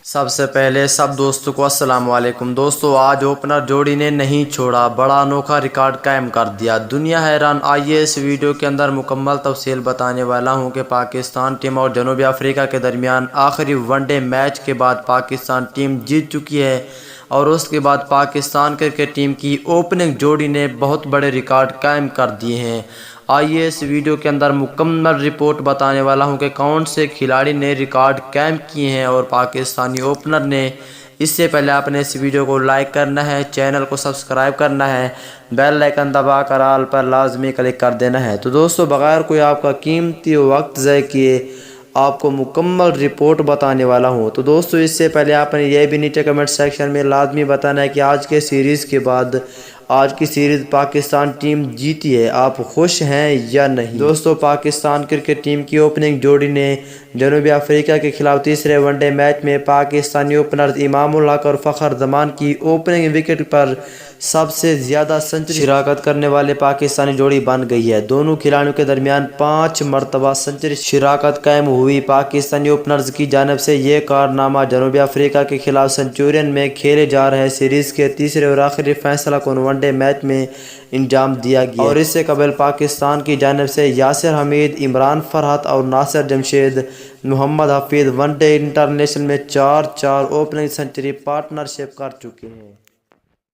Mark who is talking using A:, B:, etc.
A: سب سے پہلے سب دوستوں کو السلام علیکم۔ دوستو آج اوپنر جوڑی نے نہیں چھوڑا، بڑا انوکھا ریکارڈ قائم کر دیا۔ دنیا حیران۔ آئیے اس ویڈیو کے اندر مکمل تفصیل بتانے والا ہوں کہ پاکستان ٹیم اور جنوبی افریقہ کے درمیان آخری ون ڈے میچ کے بعد پاکستان ٹیم جیت چکی ہے اور اس کے بعد پاکستان کرکٹ ٹیم کی اوپننگ جوڑی نے بہت بڑے ریکارڈ قائم کر دیے ہیں۔ آئیے اس ویڈیو کے اندر مکمل رپورٹ بتانے والا ہوں کہ کون سے کھلاڑی نے ریکارڈ قائم کیے ہیں اور پاکستانی اوپنر نے۔ اس سے پہلے آپ نے اس ویڈیو کو لائک کرنا ہے، چینل کو سبسکرائب کرنا ہے، بیل آئیکن دبا کر آل پر لازمی کلک کر دینا ہے۔ تو دوستو بغیر کوئی آپ کا قیمتی وقت ضائع کیے آپ کو مکمل رپورٹ بتانے والا ہوں۔ تو دوستو اس سے پہلے آپ نے یہ بھی نیچے کمنٹ سیکشن میں لازمی بتانا ہے کہ آج کے سیریز کے بعد آج کی سیریز پاکستان ٹیم جیتی ہے، آپ خوش ہیں یا نہیں؟ دوستو پاکستان کرکٹ ٹیم کی اوپننگ جوڑی نے جنوبی افریقہ کے خلاف تیسرے ون ڈے میچ میں پاکستانی اوپنر امام الحق اور فخر زمان کی اوپننگ وکٹ پر سب سے زیادہ سنچری شراکت کرنے والے پاکستانی جوڑی بن گئی ہے۔ دونوں کھلاڑیوں کے درمیان 5 مرتبہ سنچری شراکت قائم ہوئی۔ پاکستانی اوپنرز کی جانب سے یہ کارنامہ جنوبی افریقہ کے خلاف سنچورین میں کھیلے جا رہے سیریز کے تیسرے اور آخری فیصلہ کن ون ڈے میچ میں انجام دیا گیا اور اس سے قبل پاکستان کی جانب سے یاسر حمید، عمران فرحت اور ناصر جمشید محمد حفیظ ون ڈے انٹرنیشنل میں 4 اوپننگ سنچری پارٹنرشپ کر چکے ہیں۔